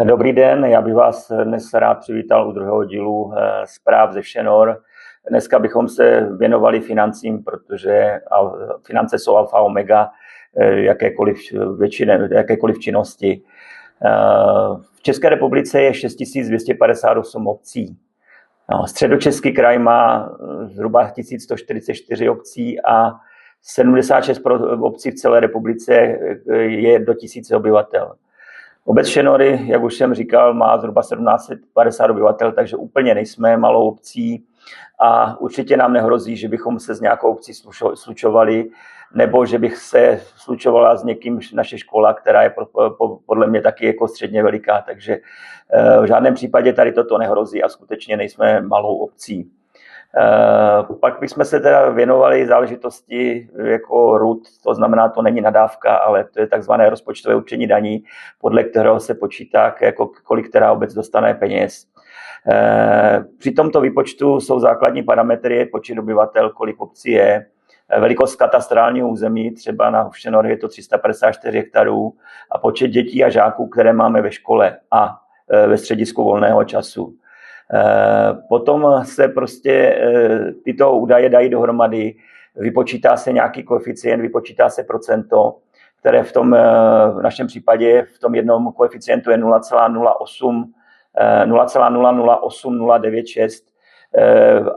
Dobrý den, já bych vás dnes rád přivítal u druhého dílu zpráv ze Všenor. Dneska bychom se věnovali financím, protože finance jsou alfa omega jakékoliv činnosti. V České republice je 6258 obcí. Středočeský kraj má zhruba 1144 obcí a 76 obcí v celé republice je do 1000 obyvatel. Obec Všenory, jak už jsem říkal, má zhruba 1750 obyvatel, takže úplně nejsme malou obcí a určitě nám nehrozí, že bychom se s nějakou obcí slučovali, nebo že bych se slučovala s někým naše škola, která je podle mě taky jako středně veliká, takže v žádném případě tady toto nehrozí a skutečně nejsme malou obcí. Pak bychom se teda věnovali záležitosti jako RUD, to znamená, to není nadávka, ale to je takzvané rozpočtové určení daní, podle kterého se počítá, jako kolik která obec dostane peněz. Při tomto výpočtu jsou základní parametry, počet obyvatel, kolik obcí je, velikost katastrálního území, třeba na Všenory je to 354 hektarů, a počet dětí a žáků, které máme ve škole a ve středisku volného času. Potom se prostě tyto údaje dají dohromady, vypočítá se nějaký koeficient, vypočítá se procento, které v našem případě v tom jednom koeficientu je 0,008096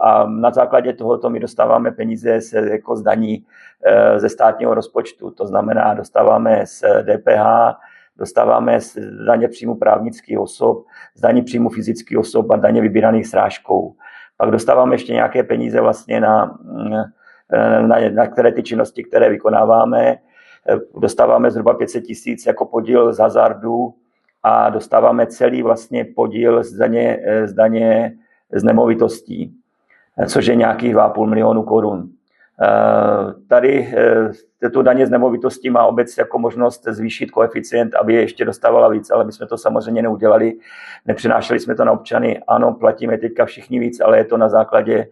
a na základě tohoto my dostáváme peníze jako z daní ze státního rozpočtu, to znamená dostáváme z DPH, dostáváme z daně příjmu právnických osob, z daní příjmu fyzických osob a daně vybíraných srážkou. Pak dostáváme ještě nějaké peníze vlastně na které ty činnosti, které vykonáváme. Dostáváme zhruba 500 000 jako podíl z hazardu a dostáváme celý vlastně podíl z daně z nemovitostí, což je nějakých 2,5 milionu korun. Tady tyto daně z nemovitostí má obec jako možnost zvýšit koeficient, aby je ještě dostávala víc, ale my jsme to samozřejmě neudělali, nepřenášeli jsme to na občany. Ano, platíme teďka všichni víc, ale je to na základě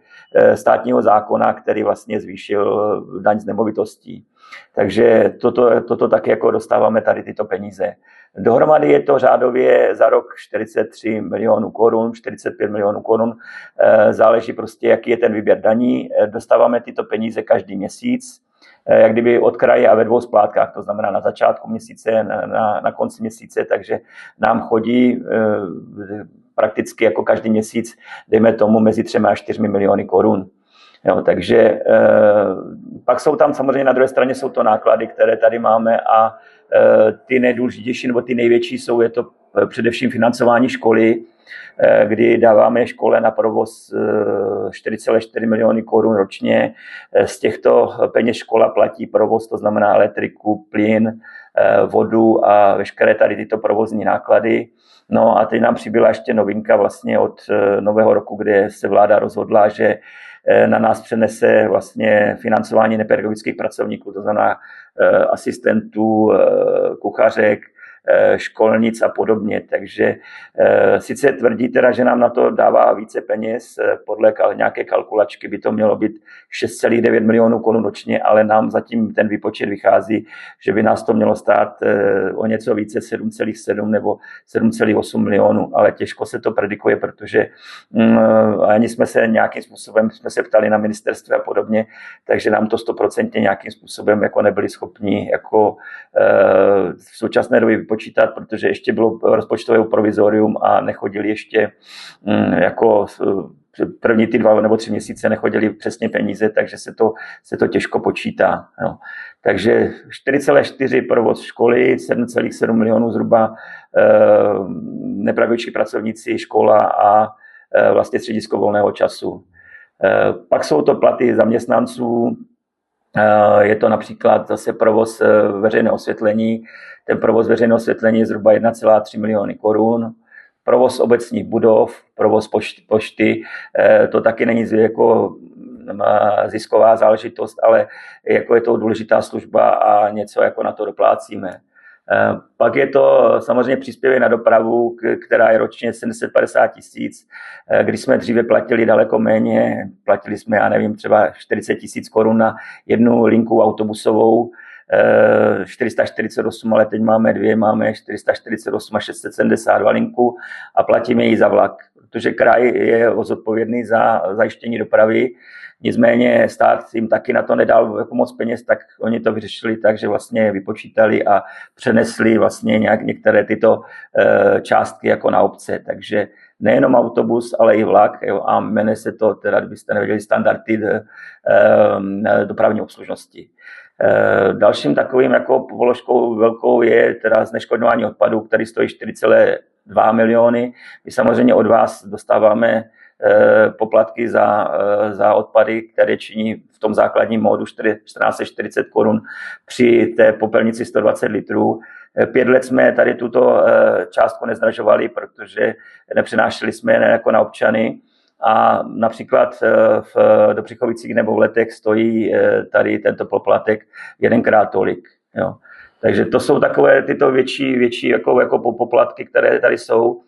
státního zákona, který vlastně zvýšil daň z nemovitostí. Takže toto taky jako dostáváme tady tyto peníze. Dohromady je to řádově za rok 43 milionů korun, 45 milionů korun. Záleží prostě, jaký je ten výběr daní. Dostáváme tyto peníze každý měsíc, jak kdyby od kraje a ve dvou splátkách, to znamená na začátku měsíce, na konci měsíce, takže nám chodí prakticky jako každý měsíc, dejme tomu, mezi 3 a 4 miliony korun. Jo, takže pak jsou tam samozřejmě na druhé straně jsou to náklady, které tady máme a ty nejdůležitější nebo ty největší je to především financování školy, kdy dáváme škole na provoz 4,4 miliony korun ročně. Z těchto peněz škola platí provoz, to znamená elektriku, plyn, vodu a veškeré tady tyto provozní náklady. No a teď nám přibyla ještě novinka vlastně od nového roku, kde se vláda rozhodla, že na nás přenese vlastně financování nepedagogických pracovníků, to znamená asistentů, kuchařek, školnic a podobně. Takže sice tvrdí teda, že nám na to dává více peněz, podle nějaké kalkulačky by to mělo být 6,9 milionů korun ročně, ale nám zatím ten výpočet vychází, že by nás to mělo stát o něco více, 7,7 nebo 7,8 milionů, ale těžko se to predikuje, protože ani jsme se nějakým způsobem ptali na ministerstvu a podobně, takže nám to 100% nějakým způsobem jako nebyli schopni jako v současné době vypočítat, protože ještě bylo rozpočtové provizorium a nechodili ještě jako první ty 2 nebo 3 měsíce nechodili přesně peníze, takže se to těžko počítá. No. Takže 4,4 provoz školy, 7,7 milionů zhruba nepedagogičtí pracovníci, škola a vlastně středisko volného času. Pak jsou to platy zaměstnanců, je to například zase provoz veřejného osvětlení. Ten provoz veřejného osvětlení je zhruba 1,3 miliony korun. Provoz obecních budov, provoz pošty, to taky není jako zisková záležitost, ale jako je to důležitá služba a něco jako na to doplácíme. Pak je to samozřejmě příspěvek na dopravu, která je ročně 750 000. Když jsme dříve platili daleko méně, platili jsme, já nevím, třeba 40 000 korun na jednu linku autobusovou, 448, ale teď máme dvě, máme 448 a 672 linku a platíme ji za vlak, protože kraj je zodpovědný za zajištění dopravy. Nicméně stát jim taky na to nedal jako moc peněz, tak oni to vyřešili tak, že vlastně vypočítali a přenesli vlastně některé tyto částky jako na obce. Takže nejenom autobus, ale i vlak, jo, a jmenuje se to, teda kdybyste nevěděli, standardy dopravní obslužnosti. Dalším takovým jako položkou velkou je teda zneškodňování odpadů, který stojí 4,2 miliony. My samozřejmě od vás dostáváme poplatky za odpady, které činí v tom základním módu 1440 korun při té popelnici 120 litrů. 5 let jsme tady tuto částku nezdražovali, protože nepřenášeli jsme je jako na občany. A například do Přichovicích nebo v Letech stojí tady tento poplatek 1x tolik. Jo. Takže to jsou takové tyto větší jako poplatky, které tady jsou.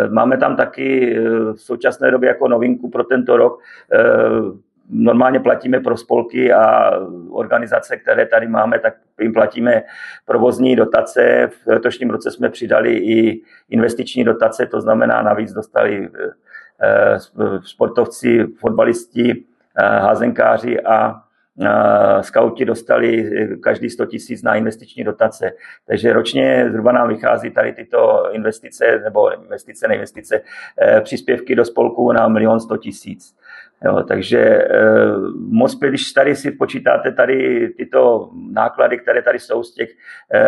Máme tam taky v současné době jako novinku pro tento rok. Normálně platíme pro spolky a organizace, které tady máme, tak jim platíme provozní dotace. V letošním roce jsme přidali i investiční dotace, to znamená navíc dostali sportovci, fotbalisti, házenkáři a skauti dostali každý 100 000 na investiční dotace. Takže ročně zhruba nám vychází tady tyto investice, příspěvky do spolku na 1 100 000. Jo, takže moc, když tady si počítáte tady tyto náklady, které tady jsou z těch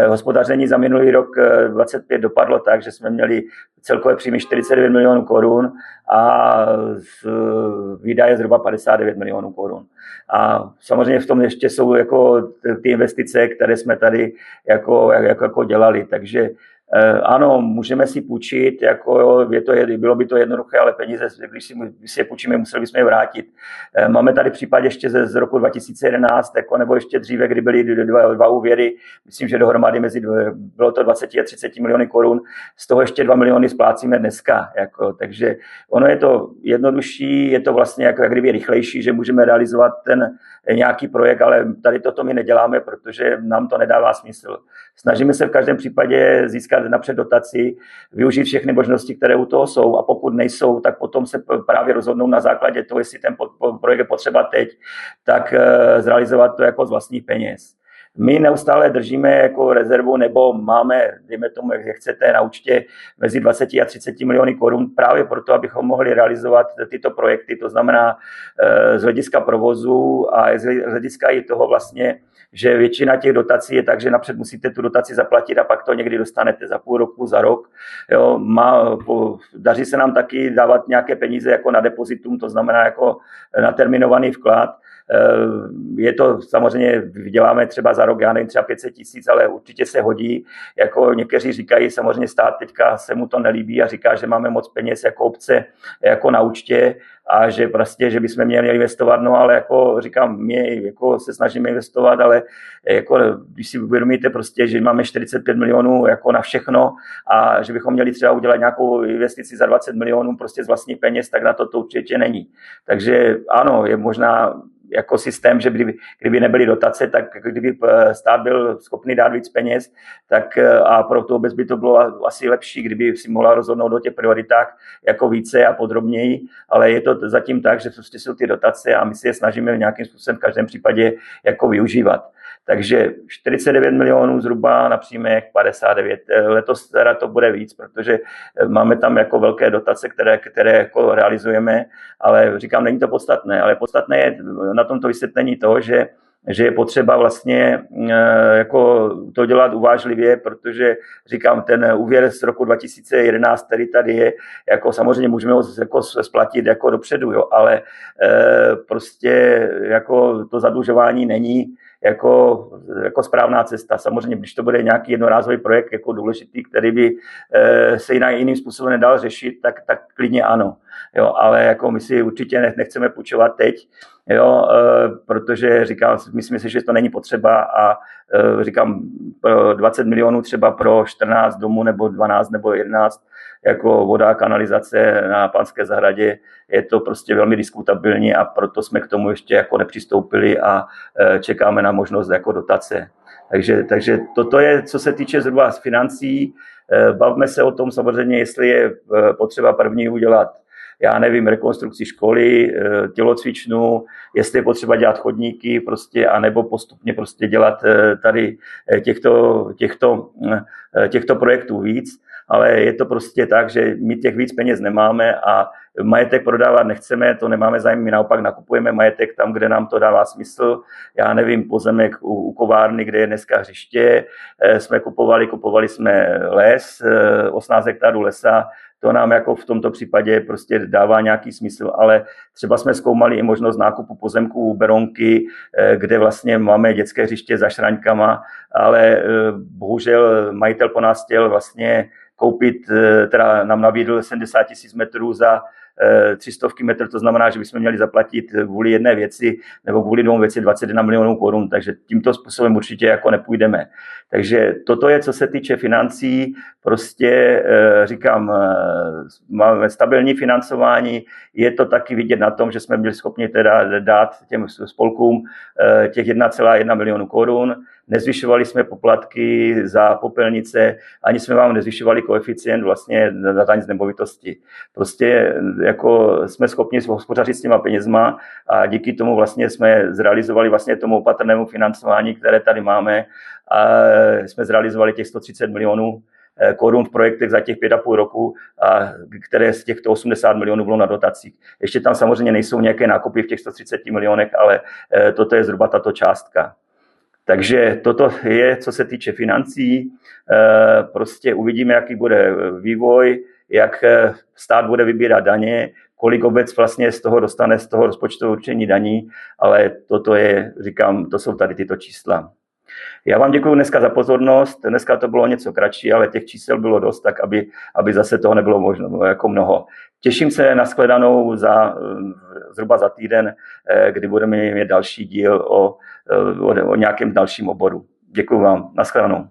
hospodaření za minulý rok 25 dopadlo tak, že jsme měli celkové příjmy 49 milionů korun a výdaje zhruba 59 milionů korun. A samozřejmě v tom ještě jsou jako ty investice, které jsme tady jako dělali, takže ano, můžeme si půjčit, jako bylo by to jednoduché, ale peníze, když si je půjčíme, museli bychom je vrátit. Máme tady případ ještě z roku 2011, nebo ještě dříve, kdy byly dva úvěry, myslím, že dohromady bylo to 20 a 30 miliony korun, z toho ještě 2 miliony splácíme dneska. Takže ono je to jednodušší, je to vlastně jak kdyby rychlejší, že můžeme realizovat ten nějaký projekt, ale tady toto my neděláme, protože nám to nedává smysl. Snažíme se v každém případě získat napřed dotaci, využít všechny možnosti, které u toho jsou, a pokud nejsou, tak potom se právě rozhodnou na základě toho, jestli ten projekt je potřeba teď, tak zrealizovat to jako z vlastních peněz. My neustále držíme jako rezervu, nebo máme, dejme tomu, jak chcete, na účtě mezi 20 a 30 miliony korun právě proto, abychom mohli realizovat tyto projekty, to znamená z hlediska provozu a z hlediska i toho vlastně, že většina těch dotací je tak, že napřed musíte tu dotaci zaplatit a pak to někdy dostanete za půl roku, za rok. Jo, daří se nám taky dávat nějaké peníze jako na depozitum, to znamená jako na terminovaný vklad. Je to samozřejmě, vyděláme třeba za rok, já nevím, třeba 500 000, ale určitě se hodí. Jako někteří říkají, samozřejmě stát teďka se mu to nelíbí a říká, že máme moc peněz jako obce, jako na účtě a že prostě, že bychom měli investovat, no ale jako říkám, my jako se snažíme investovat, ale jako když si uvědomíte prostě, že máme 45 milionů jako na všechno a že bychom měli třeba udělat nějakou investici za 20 milionů prostě z vlastních peněz, tak na to určitě není. Takže ano, je možná jako systém, že kdyby nebyly dotace, tak kdyby stát byl schopný dát víc peněz, tak a pro tu obec by to bylo asi lepší, kdyby si mohla rozhodnout o těch prioritách jako více a podrobněji, ale je to zatím tak, že prostě jsou ty dotace a my si je snažíme nějakým způsobem v každém případě jako využívat. Takže 49 milionů zhruba na příjmech, 59. Letos teda to bude víc, protože máme tam jako velké dotace, které jako realizujeme, ale říkám, není to podstatné, ale podstatné je na tomto vysvětlení to, že je potřeba vlastně jako to dělat uvážlivě, protože říkám, ten úvěr z roku 2011, který tady je, jako samozřejmě můžeme ho jako splatit jako dopředu, jo, ale prostě jako to zadlužování není jako správná cesta. Samozřejmě, když to bude nějaký jednorázový projekt jako důležitý, který by se jiným způsobem nedal řešit, tak klidně ano. Jo, ale jako my si určitě nechceme půjčovat teď, jo, protože říkám, myslím si, že to není potřeba a říkám, pro 20 milionů třeba pro 14 domů nebo 12 nebo 11 jako voda, kanalizace na Panské zahradě, je to prostě velmi diskutabilní a proto jsme k tomu ještě jako nepřistoupili a čekáme na možnost jako dotace. Takže toto je, co se týče zhruba z financí. Bavme se o tom samozřejmě, jestli je potřeba první udělat, já nevím, rekonstrukci školy, tělocvičnu, jestli je potřeba dělat chodníky, prostě, anebo postupně prostě dělat tady těchto projektů víc, ale je to prostě tak, že my těch víc peněz nemáme a majetek prodávat nechceme, to nemáme zájem, my naopak nakupujeme majetek tam, kde nám to dává smysl. Já nevím, pozemek u kovárny, kde je dneska hřiště, jsme kupovali jsme les, 18 hektarů lesa, to nám jako v tomto případě prostě dává nějaký smysl, ale třeba jsme zkoumali i možnost nákupu pozemků u Berounky, kde vlastně máme dětské hřiště za Šraňkama, ale bohužel majitel po nás chtěl vlastně koupit, teda nám nabídl 70 000 metrů za 300 metrů, to znamená, že bychom měli zaplatit kvůli jedné věci nebo kvůli dvou věci 21 milionů korun, takže tímto způsobem určitě jako nepůjdeme. Takže toto je, co se týče financí, prostě říkám, máme stabilní financování, je to taky vidět na tom, že jsme byli schopni teda dát těm spolkům těch 1,1 milionu korun, nezvyšovali jsme poplatky za popelnice, ani jsme vám nezvyšovali koeficient vlastně na daň z nemovitosti. Prostě jako jsme schopni hospodařit s těma penězma a díky tomu vlastně jsme zrealizovali vlastně tomu opatrnému financování, které tady máme, a jsme zrealizovali těch 130 milionů korun v projektech za těch 5,5 roku, a které z těchto 80 milionů bylo na dotacích. Ještě tam samozřejmě nejsou nějaké nákupy v těch 130 milionech, ale toto je zhruba tato částka. Takže toto je, co se týče financí. Prostě uvidíme, jaký bude vývoj, jak stát bude vybírat daně, kolik obec vlastně z toho dostane z toho rozpočtového určení daní, ale toto je, říkám, to jsou tady tyto čísla. Já vám děkuji dneska za pozornost. Dneska to bylo něco kratší, ale těch čísel bylo dost, tak aby zase toho nebylo možno jako mnoho. Těším se na shledanou zhruba za týden, kdy budeme mít další díl o nějakém dalším oboru. Děkuji vám. Na shledanou.